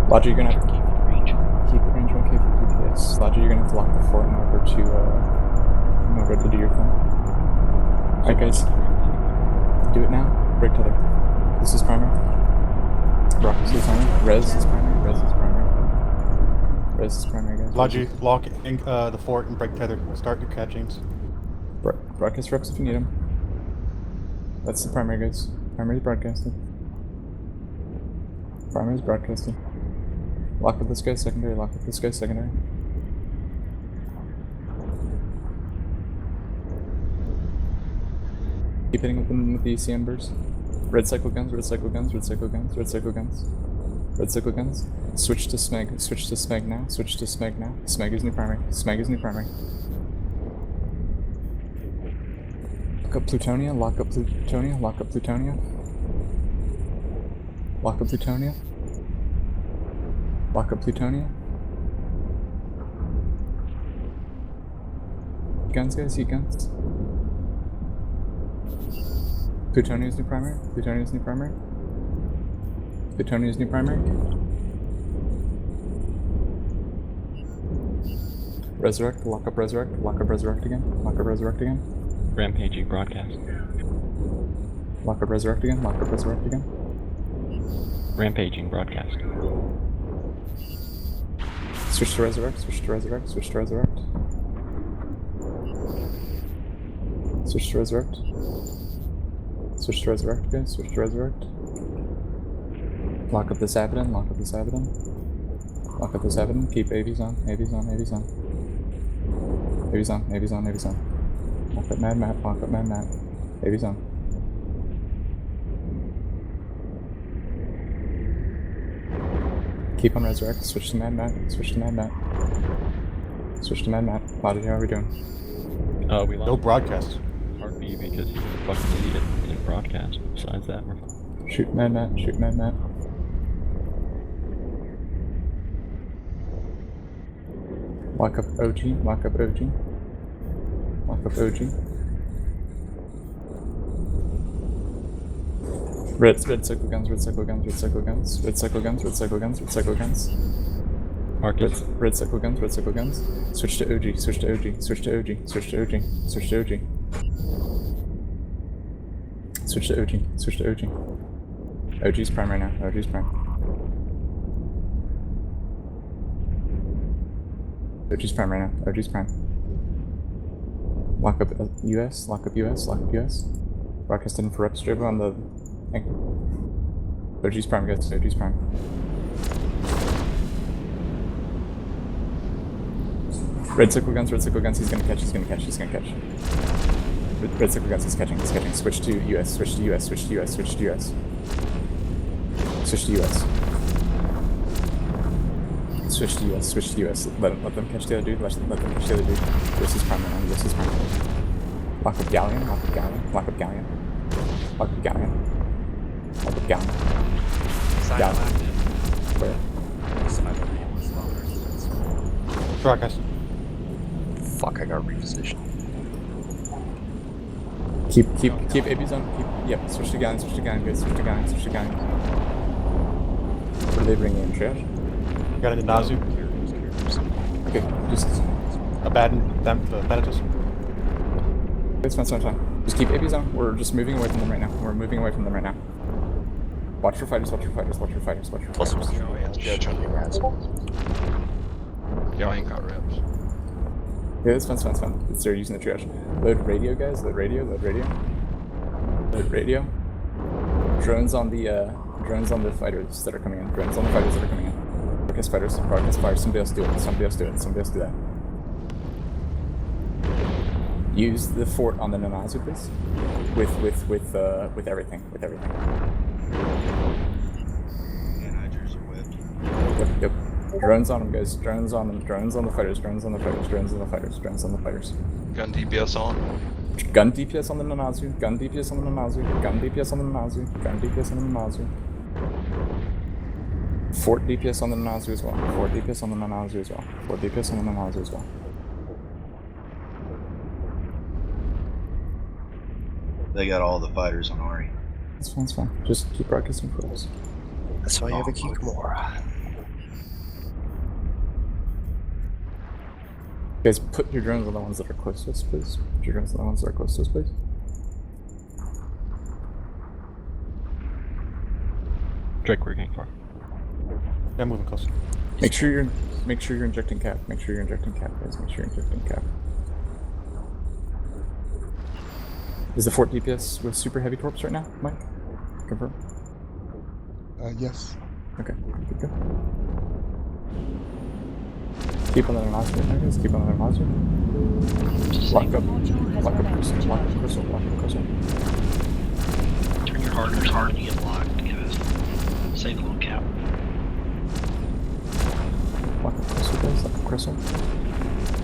Logic, you're gonna have to keep range 1K for DPS. Logic, you're gonna have to lock the fort in order to do your thing. Alright guys, do it now. Break tether. This is primary. Rockets is primary. Res is primary. Res is primary. Res is primary, guys. Logic, lock in, the fort and break tether. Start your catchings. Broadcast reps if you need them. That's the primary, guys. Primary is broadcasting. Primary is broadcasting. Lock with this guy, secondary. Lock with this guy, secondary. Keep hitting with them with the EC embers. Red cycle guns, red cycle guns, red cycle guns, red cycle guns. Red cycle guns. Switch to Smeg. Switch to Smeg now. Switch to Smeg now. Smeg is new primary. Smeg is new primary. Lock up Plutonia. Lock up Plutonia. Lock up Plutonia. Lock up Plutonia. Lock up Plutonia. Guns, guys. Heat guns. Plutonia's new primary. Plutonia's new primary. Plutonia's new primary. Resurrect. Lock up Resurrect. Lock up Resurrect again. Lock up Resurrect again. Rampaging broadcast. Lock up Resurrect again. Lock up Resurrect again. Rampaging broadcast. Switch to Resurrect. Switch to Resurrect. Switch to Resurrect. Switch to Resurrect. Switch to Resurrect, guys. Switch to Resurrect. Lock up this Abaddon. Lock up this Abaddon. Lock up this Abaddon. Keep AVs on. AVs on. AVs on. AVs on. AVs on. AVs on. Lock up Mad Map. Lock up Mad Map. AVs on. Keep on Resurrect. Switch to Mad Map. Switch to Mad Map. Switch to Mad Map. Logic, how are we doing? We lost No broadcast. Part B because he's a fucking idiot in broadcast. Besides that, we're fine. Shoot Mad Map. Shoot Mad Map. Lock up OG. Lock up OG. Lock up OG. Red cycle guns, red cycle guns, red cycle guns, red cycle guns, red cycle guns, red cycle guns. Marcus. Red cycle guns, red cycle guns. Switch to OG, switch to OG, switch to OG, switch to OG, switch to OG. Switch to OG, switch to OG. OG's prime right now, OG's prime. OG's prime right now, OG's prime. Lock up US, lock up US, lock up US. Broadcast in for rep strip on the anchor. OG's prime, guys, OG's prime. Red cycle guns, he's gonna catch, he's gonna catch, he's gonna catch. Red cycle guns, he's catching, he's catching. Switch to US, switch to US, switch to US, switch to US. Switch to US. Switch to US, switch to US. Let them catch the other dude, let them catch the other dude. This is prime right now, this is prime. Lock up Galleon, lock up Galleon, lock up Galleon. Lock up Galleon. Lock up Galleon. Galleon. Where? Broadcast. Fuck, I got repositioned. Keep ABs on. Yep, switch to Galleon, guys. Switch to Galleon, switch to Galleon. What are they bringing in, trash? Got it in Nazu. Okay, just... Abaddon, the Thanatos. It's fine. Just keep ABs on. We're just moving away from them right now. Watch for fighters, watch for fighters. Yeah, trying to get Yeah, I ain't got reps. Yeah, it's fine. They're using the triage. Load radio, guys. Load radio. Drones on the fighters that are coming in. Broadcast fighters. Somebody else do it. Somebody else do that. Use the fort on the Nanazu, please. With everything. Yep. Drones on them, guys. Drones on them. Drones on the fighters. Gun DPS on. Gun DPS on the Nanazu. Fort DPS on the Nanazu as well. They got all the fighters on Ari. It's fine. Just keep broadcasting for us. That's why you have a Kikamura. Guys, put your drones on the ones that are closest, please. Put your drones on the ones that are closest, please. Drake, where are you going for? Yeah, I'm moving closer. Make sure you're injecting cap. Make sure you're injecting cap, guys. Make sure you're injecting cap. Is the fort DPS with super heavy torps right now, Mike? Confirm. Yes. Okay, good, good. Keep on the Nazi, guys. Keep on the Nazi. Lock up crystal. Lock up crystal. Lock up crystal. Turn your harders hard to get locked, guys. Save a little cap. Lock up crystal, guys. Lock up crystal.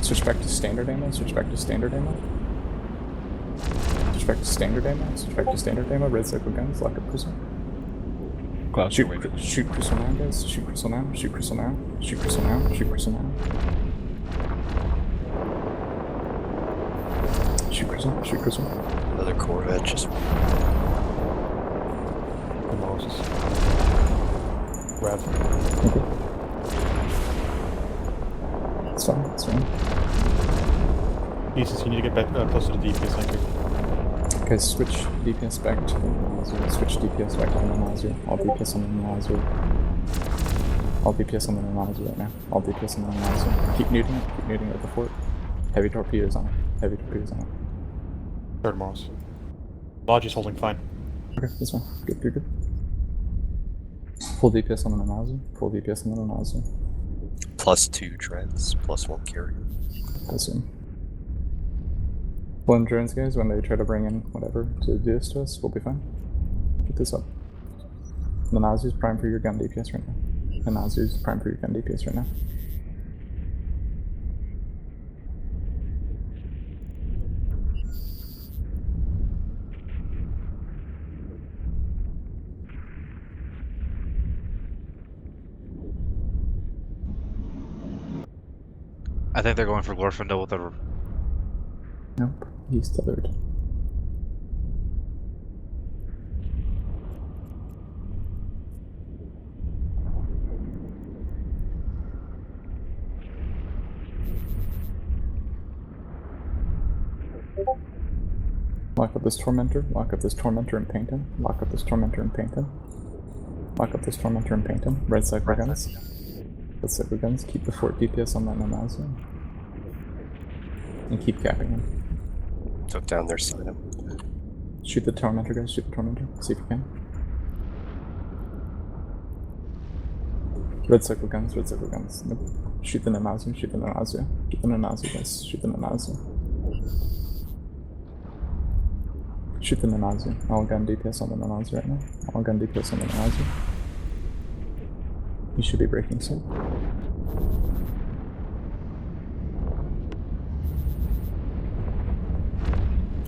Switch back to standard ammo. Switch back to standard ammo. Switch back to standard ammo. Switch back to standard ammo. Red cycle guns. Lock up crystal. Cloud, Shoot crystal now, guys. Shoot crystal now. Shoot crystal now. Shoot crystal now. Shoot crystal now. Shoot crystal. Shoot crystal. Another Corvette just. The Moses. Rev. Okay. It's fine. It's fine. Jesus, you need to get back closer to DPS anchor. Guys, switch DPS back to the Nazi. Switch DPS back to the Nazi. All DPS on the Nazi. All DPS on the Nazi right now. All DPS on the Nazi. Keep nuding it. Keep nuding it at the fort. Heavy torpedoes on it. Heavy torpedoes on it. Third Morals. Lodge is holding fine. Okay, that's fine. Good, good, good. Full DPS on the Nazi. Full DPS on the Nazi. +2 treads, +1 carrier. Assume. Blend drones, guys, when they try to bring in whatever to do this to us, we'll be fine. Get this up. The Nazi's prime for your gun DPS right now. The Nazi's prime for your gun DPS right now. I think they're going for Glorfindel with a... Nope, he's tethered. Lock up this Tormentor, lock up this Tormentor and paint him. Lock up this Tormentor and paint him. Lock up this Tormentor and paint him. Red cycle guns. Red cycle guns. Keep the fort DPS on that Namazu. And keep capping him. Took down their sign. Shoot the Tormentor, guys. Shoot the Tormentor. See if you can. Red cycle guns. Red cycle guns. Nope. Shoot the Namazu. Shoot the Namazu. Shoot the Namazu, guys. Shoot the Namazu. Shoot the Namazu. All gun DPS on the Namazu right now. All gun DPS on the Namazu. He should be breaking soon.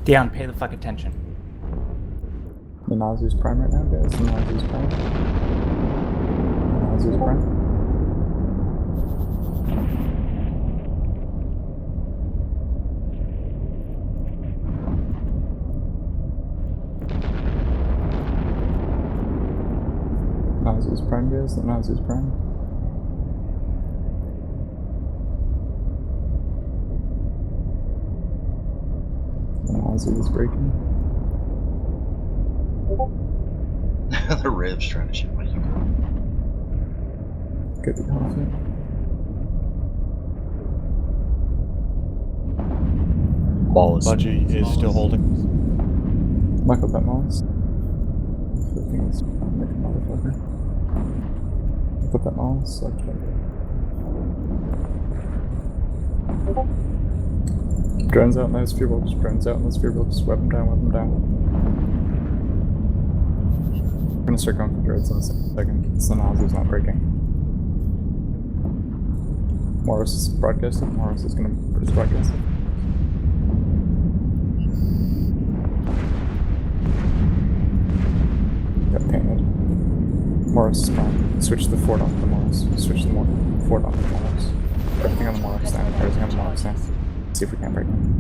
Dion, pay the fuck attention. The Nazu's prime right now, guys. The Nazu's prime. The Nazu's prime. Nazu's prime, guys. The Nazu's prime. The Nazu is breaking. The Rev's trying to shoot my unit. Get the confident. Ball is. Budgie is still holding. Lock up that Moss. Flipping is like a motherfucker. Lock up that Moss. Like that. Drones out in those spear bolts. Drones out in those spear bolts. Weapon them down. Weapon them down. We're gonna start going for drones in a second. It's the Nazu's not breaking. Morris is broadcasting. Morris is gonna put his broadcasting. Got painted. Morris is prime. Switch the fort off the Morris. Switch the fort off the Morris. Everything on the Morris now. Everything on the Morris now. See if we can break him.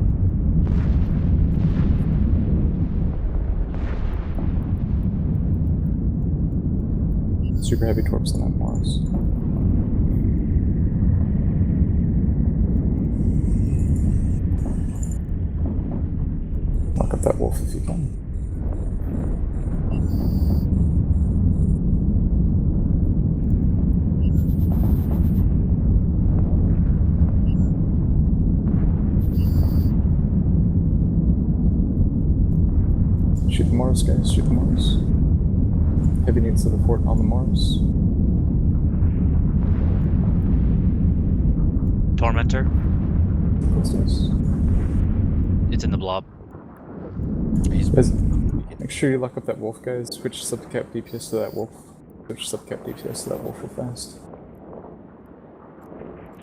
Super heavy torps on that Morris. that wolf if you can. Shoot the Morris, guys. Shoot the Morris. Heavy needs to the fort on the Morris. Tormentor. Close. It's in the blob. Guys, make sure you lock up that wolf, guys. Switch subcap DPS to that wolf. Switch subcap DPS to that wolf real fast.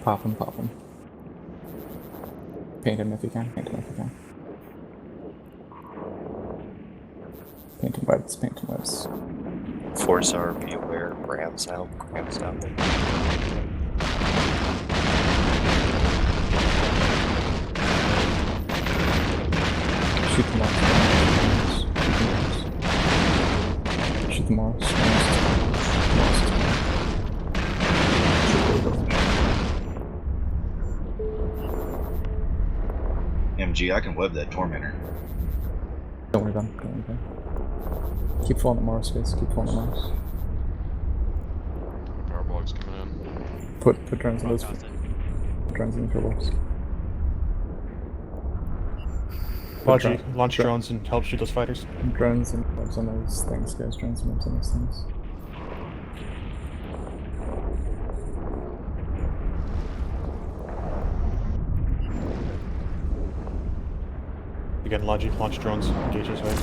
Pop him, pop him. Paint him if you can. Paint him if you can. Paint him webs, paint him webs. Force R, be aware. Rams out. Rams out. Shoot the Morris. Shoot the Morris. MG, I can web that Tormentor. Don't worry about him. Don't worry about him. Keep following the Morris, guys. Keep following the Morris. Powerblog's coming in. Put drones in those. Put drones in for wolves. Logi, launch drones and help shoot those fighters. Drones and webs on those things, guys. Drones and webs on those things. Again, Logi, launch drones, engage those fighters.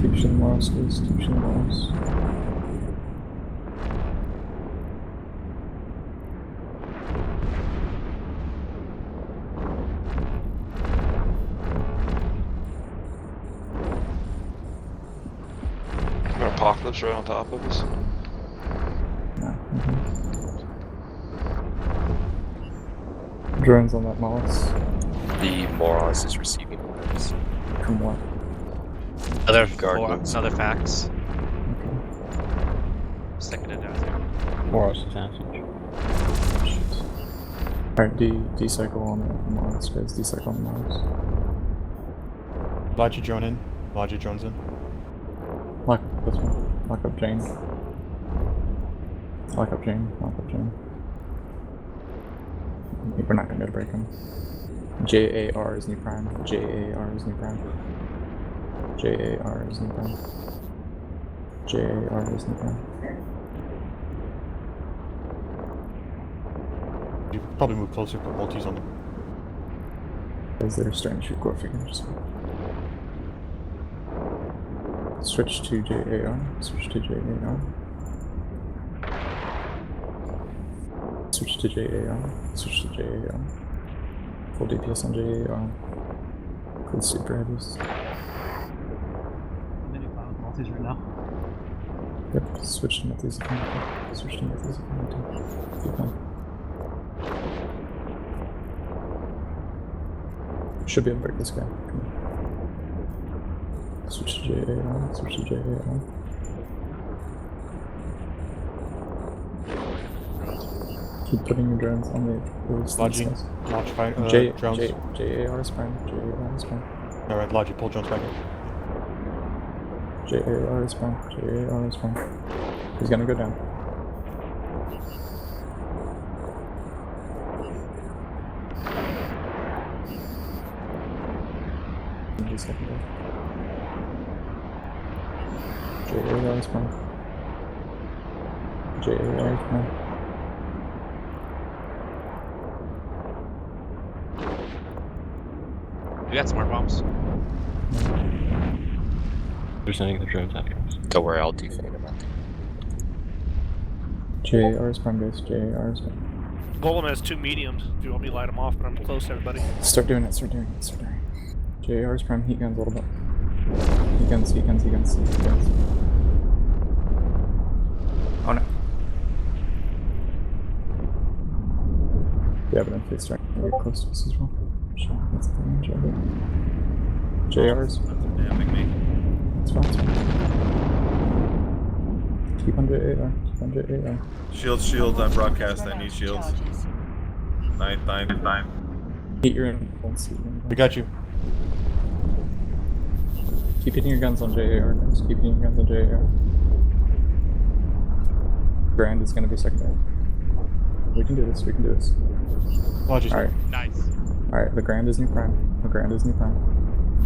Keep shooting Morris, guys. Keep shooting Morris. Apocalypse right on top of us. No. Drones on that Morris. The Moros is receiving orders. From what? Another fax. Okay. Seconded out there. Morris passage. Alright, D-cycle on the Morris, guys. D-cycle on the Morris. Logi drone in. Logi drones in. Lock up this one. Lock up Jane. Lock up Jane. Lock up Jane. We're not gonna be able to break him. JAR is new prime. JAR is new prime. JAR is new prime. JAR is new prime. You could probably move closer, put multis on them. As they're starting to shoot core figures. Switch to JAR. Switch to JAR. Switch to JAR. Switch to JAR. Full DPS on JAR. Cool super heavies. Multis right now. Yep, switch to multis if you want to. Switch to multis if you want to. Keep going. Should be able to break this guy. Come on. Switch to JAR. Switch to JAR. Keep putting your drones on the Logi, launch fire, drones. JAR is prime. JAR is prime. Alright, Logi, pull drones back in. JAR is prime. JAR is prime. He's gonna go down. Just second go. JAR is prime. JAR is prime. We got smart bombs. They're sending the drones after us. Don't worry, I'll defame him. JAR is prime, guys. JAR is prime. Golem has 2 mediums. If you want me to light them off, but I'm close to everybody. Start doing it. Start doing it. Start doing it. JAR is prime. Heat guns a little bit. Heat guns. Heat guns. Heat guns. Heat guns. Oh no. Yeah, but I'm starting to get close to us as well. Sure, that's the range of it. JRs. Damping me. It's fine, it's fine. Keep under AR. Keep under AR. Shields on broadcast. I need shields. 9. Hit your own. We got you. Keep hitting your guns on JAR, guys. Keep hitting your guns on JAR. Grand is gonna be secondary. We can do this, we can do this. Lodges. Alright. Nice. Alright, the Grand is new prime. The Grand is new prime.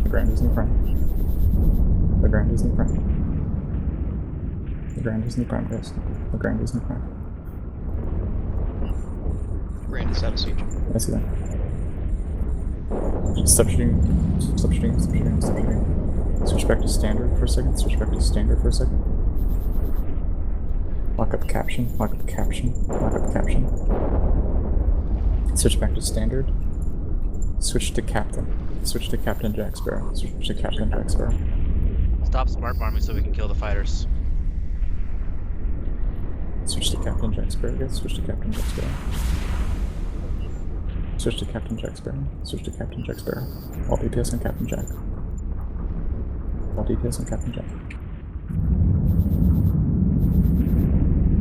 The Grand is new prime. The Grand is new prime. The Grand is new prime, guys. The Grand is new prime. Grand is out of siege. I see that. Stop shooting. Stop shooting. Stop shooting. Stop shooting. Switch back to standard for a second. Switch back to standard for a second. Lock up caption. Lock up caption. Lock up caption. Switch back to standard. Switch to captain. Switch to Captain Jack Sparrow. Switch to Captain Jack Sparrow. Stop smart bombing so we can kill the fighters. Switch to Captain Jack Sparrow, guys. Switch to Captain Jack Sparrow. Switch to Captain Jack Sparrow. Switch to Captain Jack Sparrow. All DPS on Captain Jack. All DPS on Captain Jack.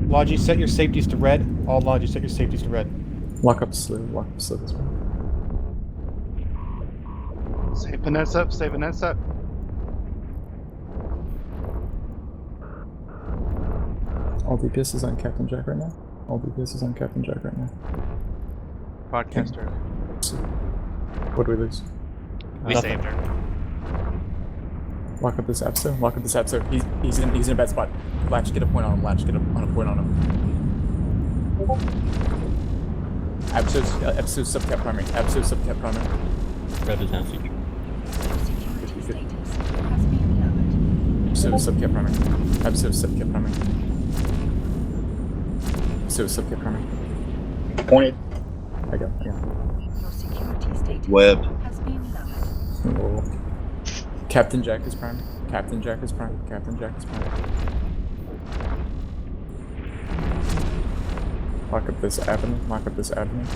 Logi, set your safeties to red. All Logi, set your safeties to red. Lock up slew. Lock up slew as well. Save Vanessa. Save Vanessa. All DPS is on Captain Jack right now. All DPS is on Captain Jack right now. Podcaster. What do we lose? We Nothing. saved her. Lock up this Abso. Lock up this Abso. He's in a bad spot. Latch, get a point on him. Latch, get a point on him. Abso's subcap primary. Abso's subcap primary. Red is out siege. Abso's subcap primary. Abso's subcap primary. Abso's subcap primary. Pointed. I got. Webbed. Whoa. Captain Jack is prime. Captain Jack is prime. Captain Jack is prime. Lock up this avenue. Lock up this avenue.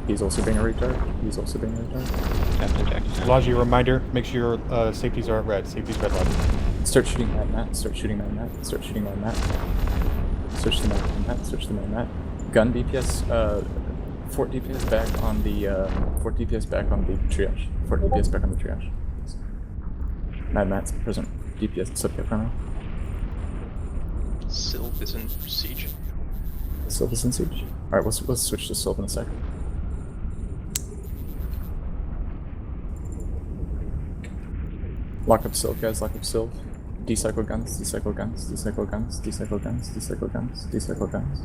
He's also being a retard. He's also being a retard. Captain Jack is out. Logi, reminder, make sure your safeties are at red. Safeties red, Logi. Start shooting that mat. Start shooting that mat. Start shooting that mat. Switch the mat. Switch the mat. Gun DPS. Fort DPS back on the. Fort DPS back on the triage. Fort DPS back on the triage. Mad Mat's present. DPS subject primary. Sylph is in siege. Sylph is in siege. Alright, let's switch to Sylph in a sec. Lock up Sylph, guys. Lock up Sylph. Decycle guns. Decycle guns. Decycle guns. Decycle guns. Decycle guns. Decycle guns.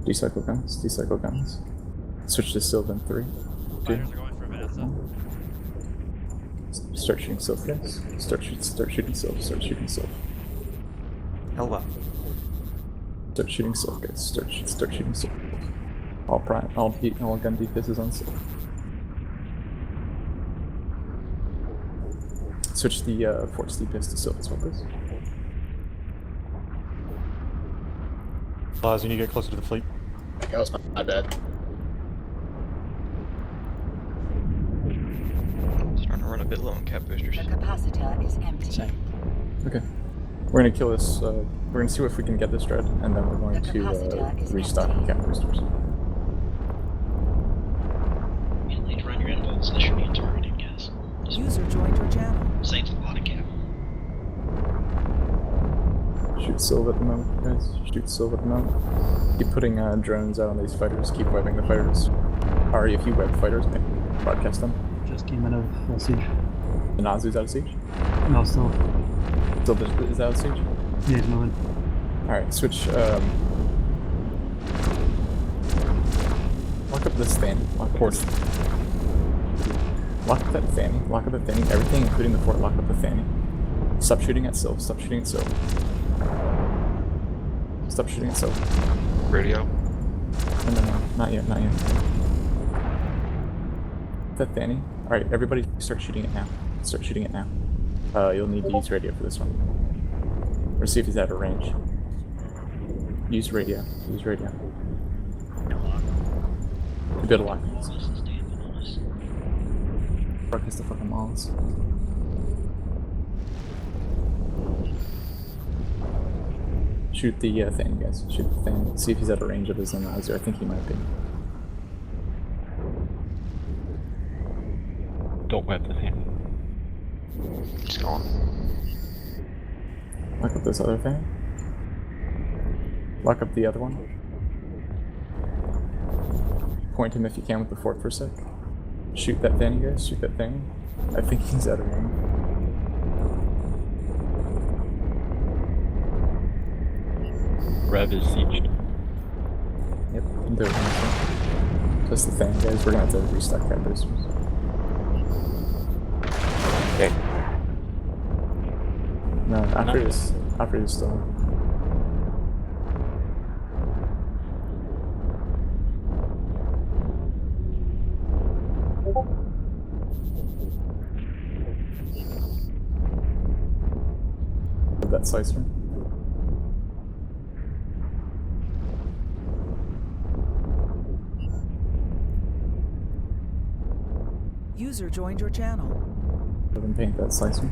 Decycle guns. Decycle guns. Switch to Sylph in 3, 2. Fighters are going for Vanessa. Start shooting Sylph, guys. Start shooting Sylph. Start shooting Sylph. Hello. Start shooting Sylph, guys. Start shooting Sylph. All prime. All gun DPS on Sylph. Switch the Force DPS to Sylph as well, please. Laz, you need to get closer to the fleet. That was my bad. Starting to run a bit low on cap boosters. The capacitor is empty. Okay. We're gonna kill this. We're gonna see if we can get this dread, and then we're going to restock the cap boosters. You need to run your inbox. This should be targeted, guys. User joined your channel. Saves a lot of cap. Shoot Sylph at the moment, guys. Shoot Sylph at the moment. Keep putting drones out on these fighters. Keep webbing the fighters. Ari, if you web fighters, broadcast them. Just came out of siege. The Nazu's out of siege. No, still. Sylph is out of siege. Yeah, he's moving. Alright, switch. Lock up this Fanny. Lock up this. Lock up that Fanny. Lock up the Fanny. Everything, including the fort, lock up the Fanny. Stop shooting at Sylph. Stop shooting at Sylph. Stop shooting at Sylph. Radio. No. Not yet. Not yet. That Fanny. Alright, everybody start shooting it now. Start shooting it now. You'll need to use radio for this one. Or see if he's out of range. Use radio. Use radio. You better lock. Broadcast the fucking malls. Shoot the thing, guys. Shoot the thing. See if he's out of range of his analyzer. I think he might be. Don't web the thing. He's gone. Lock up this other thing. Lock up the other one. Point him if you can with the fork for a sec. Shoot that thing, guys. Shoot that thing. I think he's out of range. Rev is sieged. Yep, I'm doing it. Just the thing, guys. We're gonna have to restock that boosters. Okay. No, after this still. That slicer. User joined your channel. Have him paint that slicer.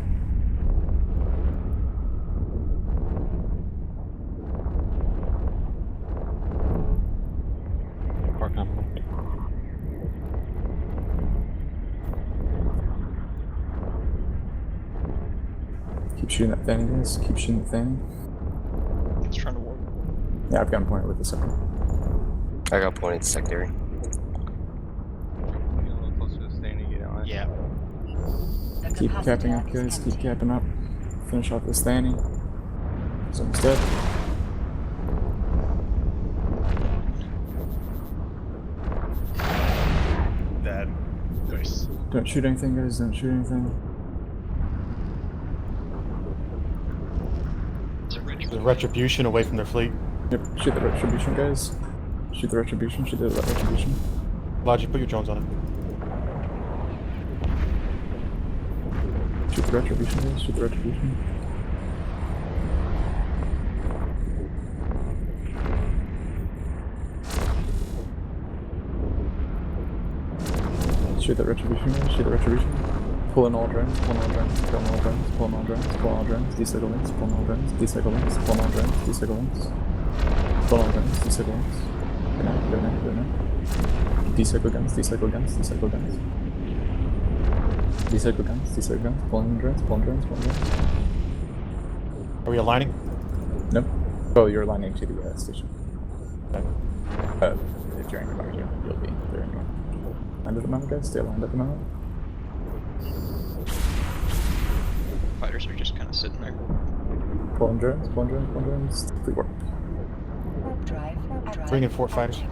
Park on left. Keep shooting that thing, guys. Keep shooting the thing. He's trying to warp. Yeah, I've got him pointed with the second. I got pointed secondary. Get a little closer to the standing, you know. Yeah. The Keep capping up, capacitor guys. is Keep empty. capping up. Finish off this Thanny. Someone's dead. Dead. Nice. Don't shoot anything, guys. Don't shoot anything. There's a retribution away from their fleet. Yep. Shoot the retribution, guys. Shoot the retribution. Shoot the retribution. Logic, put your drones on it. Shoot the retribution, guys. Shoot the retribution. Shoot that retribution, guys. Shoot the retribution. Pull in all drones. Pull in all drones. Pull in all drones. Pull in all drones. Pull in all drones. Decycle links. Pull in all drones. Decycle links. Pull in all drones. Decycle links. Pull in all drones. Decycle links. Go now. Go now. Go now. Decycle guns. Decycle guns. Decycle guns. Decycle guns. Decycle guns. Pull in drones. Pull in drones. Pull in drones. Are we aligning? Nope. Oh, you're aligning to the station. If you're anchored on you'll be there anyway. Land at the moment, guys. Stay aligned at the moment. Fighters are just kind of sitting there. Pull in drones. Pull in drones. Pull in drones. Fleet work. Warp drive. Bring in 4 fighters.